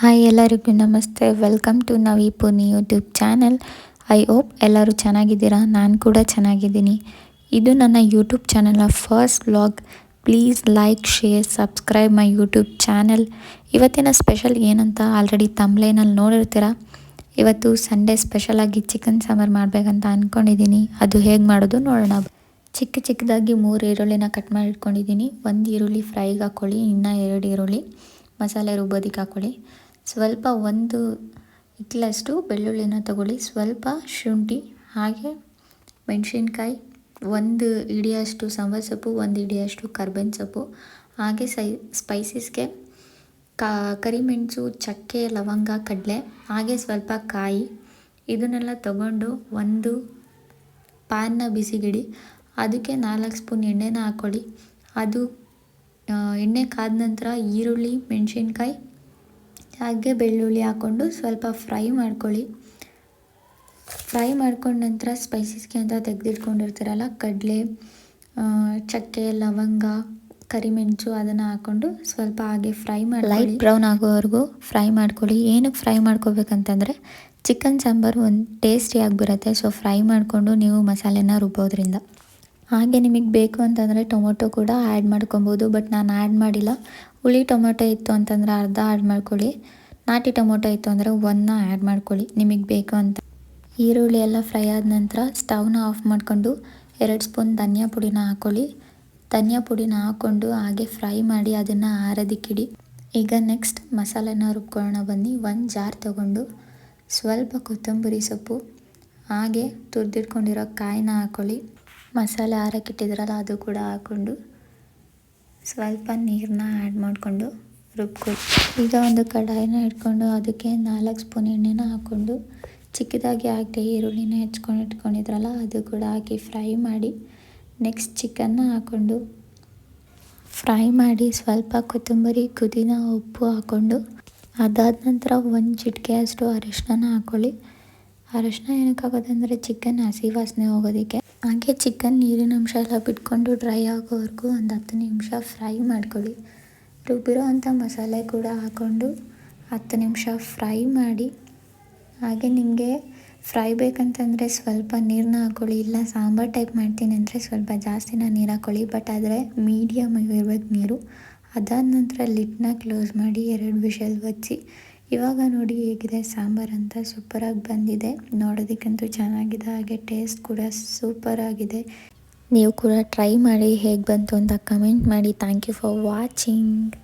Hi ಎಲ್ಲರಿಗೂ ನಮಸ್ತೆ. Welcome to Navi Puni YouTube channel. I hope ಎಲ್ಲರೂ ಚೆನ್ನಾಗಿದ್ದೀರಾ. ನಾನು ಕೂಡ ಚೆನ್ನಾಗಿದ್ದೀನಿ. ಇದು ನನ್ನ ಯೂಟ್ಯೂಬ್ ಚಾನಲ್ನ first vlog. Please like, share, subscribe my YouTube channel. ಇವತ್ತಿನ ಸ್ಪೆಷಲ್ ಏನಂತ ಆಲ್ರೆಡಿ ತಮ್ಲೇನಲ್ಲಿ ನೋಡಿರ್ತೀರ. ಇವತ್ತು ಸಂಡೇ ಸ್ಪೆಷಲಾಗಿ ಚಿಕನ್ ಸಾಂಬಾರು ಮಾಡಬೇಕಂತ ಅಂದ್ಕೊಂಡಿದ್ದೀನಿ. ಅದು ಹೇಗೆ ಮಾಡೋದು ನೋಡೋಣ. ಚಿಕ್ಕದಾಗಿ 3 ಈರುಳ್ಳಿನ ಕಟ್ ಮಾಡಿ ಇಟ್ಕೊಂಡಿದ್ದೀನಿ. 1 ಈರುಳ್ಳಿ ಫ್ರೈಗೆ ಹಾಕ್ಕೊಳ್ಳಿ, ಇನ್ನು 2 ಈರುಳ್ಳಿ ಮಸಾಲೆ ರುಬ್ಬೋದಕ್ಕೆ ಹಾಕ್ಕೊಳ್ಳಿ. ಸ್ವಲ್ಪ 1 ಇಕ್ಲಷ್ಟು ಬೆಳ್ಳುಳ್ಳಿನ ತಗೊಳ್ಳಿ, ಸ್ವಲ್ಪ ಶುಂಠಿ, ಹಾಗೆ ಮೆಣಸಿನ್ಕಾಯಿ, 1 ಹಿಡಿಯಷ್ಟು ಸಾಂಬಾರು ಸೊಪ್ಪು, 1 ಹಿಡಿಯಷ್ಟು ಕರ್ಬೇವಿನ ಸೊಪ್ಪು, ಹಾಗೆ ಸ್ಪೈಸಸ್ಗೆ ಕರಿಮೆಣಸು, ಚಕ್ಕೆ, ಲವಂಗ, ಕಡಲೆ, ಹಾಗೆ ಸ್ವಲ್ಪ ಕಾಯಿ. ಇದನ್ನೆಲ್ಲ ತಗೊಂಡು ಒಂದು ಪ್ಯಾನ್ನ ಬಿಸಿಗಿಡಿ. ಅದಕ್ಕೆ 4 ಸ್ಪೂನ್ ಎಣ್ಣೆನ ಹಾಕ್ಕೊಳ್ಳಿ. ಅದು ಎಣ್ಣೆ ಕಾದ ನಂತರ ಈರುಳ್ಳಿ, ಮೆಣಸಿನ್ಕಾಯಿ ಹಾಗೆ ಬೆಳ್ಳುಳ್ಳಿ ಹಾಕ್ಕೊಂಡು ಸ್ವಲ್ಪ ಫ್ರೈ ಮಾಡ್ಕೊಳ್ಳಿ. ಫ್ರೈ ಮಾಡ್ಕೊಂಡ ನಂತರ ಸ್ಪೈಸಸ್ಗೆ ಅಂತ ತೆಗೆದಿಟ್ಕೊಂಡಿರ್ತೀರಲ್ಲ, ಕಡಲೆ, ಚಕ್ಕೆ, ಲವಂಗ, ಕರಿಮೆಣಸು ಅದನ್ನು ಹಾಕ್ಕೊಂಡು ಸ್ವಲ್ಪ ಹಾಗೆ ಫ್ರೈ ಮಾಡಿ ಲೈಟ್ ಬ್ರೌನ್ ಆಗೋವರೆಗೂ ಫ್ರೈ ಮಾಡ್ಕೊಳ್ಳಿ. ಏನಕ್ಕೆ ಫ್ರೈ ಮಾಡ್ಕೋಬೇಕಂತಂದರೆ ಚಿಕನ್ ಸಾಂಬಾರು ಒಂದು ಟೇಸ್ಟಿಯಾಗಿ ಬರುತ್ತೆ. ಸೊ ಫ್ರೈ ಮಾಡಿಕೊಂಡು ನೀವು ಮಸಾಲೆನ ರುಬ್ಬೋದ್ರಿಂದ. ಹಾಗೆ ನಿಮಗೆ ಬೇಕು ಅಂತಂದರೆ ಟೊಮೊಟೊ ಕೂಡ ಆ್ಯಡ್ ಮಾಡ್ಕೊಬೋದು, ಬಟ್ ನಾನು ಆ್ಯಡ್ ಮಾಡಿಲ್ಲ. ಹುಳಿ ಟೊಮೊಟೊ ಇತ್ತು ಅಂತಂದರೆ ಅರ್ಧ ಆ್ಯಡ್ ಮಾಡ್ಕೊಳ್ಳಿ. ನಾಟಿ ಟೊಮೊಟೊ ಇತ್ತು ಅಂದರೆ 1 ಆ್ಯಡ್ ಮಾಡ್ಕೊಳ್ಳಿ ನಿಮಗೆ ಬೇಕು ಅಂತ. ಈರುಳ್ಳಿ ಎಲ್ಲ ಫ್ರೈ ಆದ ನಂತರ ಸ್ಟವ್ನ ಆಫ್ ಮಾಡಿಕೊಂಡು 2 ಸ್ಪೂನ್ ಧನಿಯಾ ಪುಡಿನ ಹಾಕ್ಕೊಳ್ಳಿ. ಧನಿಯಾ ಪುಡಿನ ಹಾಕ್ಕೊಂಡು ಹಾಗೆ ಫ್ರೈ ಮಾಡಿ ಅದನ್ನು ಆರೋದಕ್ಕಿಡಿ. ಈಗ ನೆಕ್ಸ್ಟ್ ಮಸಾಲೆನ ರುಬ್ಕೊಳ್ಳೋಣ ಬನ್ನಿ. 1 ಜಾರ್ ತೊಗೊಂಡು ಸ್ವಲ್ಪ ಕೊತ್ತಂಬರಿ ಸೊಪ್ಪು, ಹಾಗೆ ತುರಿದಿಟ್ಕೊಂಡಿರೋ ಕಾಯಿನ ಹಾಕ್ಕೊಳ್ಳಿ. ಮಸಾಲೆ ಆರಕ್ಕಿಟ್ಟಿದ್ರಲ್ಲ ಅದು ಕೂಡ ಹಾಕ್ಕೊಂಡು ಸ್ವಲ್ಪ ನೀರನ್ನ ಆ್ಯಡ್ ಮಾಡಿಕೊಂಡು ರುಬ್ಕೊಳ್ಳಿ. ಈಗ ಒಂದು ಕಡಾಯಿನ ಇಟ್ಕೊಂಡು ಅದಕ್ಕೆ 4 ಸ್ಪೂನ್ ಎಣ್ಣೆನ ಹಾಕ್ಕೊಂಡು ಚಿಕ್ಕದಾಗಿ ಹಾಕಿ ಈರುಳ್ಳಿನ ಇಟ್ಕೊಂಡಿದ್ರಲ್ಲ ಅದು ಕೂಡ ಹಾಕಿ ಫ್ರೈ ಮಾಡಿ. ನೆಕ್ಸ್ಟ್ ಚಿಕನ್ನ ಹಾಕ್ಕೊಂಡು ಫ್ರೈ ಮಾಡಿ ಸ್ವಲ್ಪ ಕೊತ್ತಂಬರಿ, ಪುದೀನ, ಉಪ್ಪು ಹಾಕ್ಕೊಂಡು ಅದಾದ ನಂತರ 1 ಚಿಟಿಕೆಯಷ್ಟು ಅರಿಶಿನ ಹಾಕ್ಕೊಳ್ಳಿ. ಅರಿಶಿನ ಏನಕ್ಕೆ ಹಾಕೋದಂದರೆ ಚಿಕನ್ ಹಸಿ ವಾಸನೆ ಹೋಗೋದಕ್ಕೆ. ಹಾಗೆ ಚಿಕನ್ ನೀರಿನ ಅಂಶ ಎಲ್ಲ ಬಿಟ್ಕೊಂಡು ಡ್ರೈ ಆಗೋವರೆಗೂ ಒಂದು 10 ನಿಮಿಷ ಫ್ರೈ ಮಾಡ್ಕೊಳ್ಳಿ. ರುಬ್ಬಿರೋ ಅಂಥ ಮಸಾಲೆ ಕೂಡ ಹಾಕ್ಕೊಂಡು 10 ನಿಮಿಷ ಫ್ರೈ ಮಾಡಿ. ಹಾಗೆ ನಿಮಗೆ ಫ್ರೈ ಬೇಕಂತಂದರೆ ಸ್ವಲ್ಪ ನೀರನ್ನ ಹಾಕ್ಕೊಳ್ಳಿ, ಇಲ್ಲ ಸಾಂಬಾರು ಟೈಪ್ ಮಾಡ್ತೀನಿ ಅಂದರೆ ಸ್ವಲ್ಪ ಜಾಸ್ತಿನ ನೀರು ಹಾಕ್ಕೊಳ್ಳಿ. ಬಟ್ ಆದರೆ ಮೀಡಿಯಮ್ ಇರಬೇಕು ನೀರು. ಅದಾದ ನಂತರ ಲಿಡ್ನ ಕ್ಲೋಸ್ ಮಾಡಿ 2 ವಿಷಲ್ ವಚ್ಚಿ. ಇವಾಗ ನೋಡಿ ಹೇಗಿದೆ ಸಾಂಬಾರು ಅಂತ, ಸೂಪರಾಗಿ ಬಂದಿದೆ. ನೋಡೋದಕ್ಕಂತೂ ಚೆನ್ನಾಗಿದೆ, ಹಾಗೆ ಟೇಸ್ಟ್ ಕೂಡ ಸೂಪರಾಗಿದೆ. ನೀವು ಕೂಡ ಟ್ರೈ ಮಾಡಿ ಹೇಗೆ ಬಂತು ಅಂತ ಕಮೆಂಟ್ ಮಾಡಿ. Thank you for watching.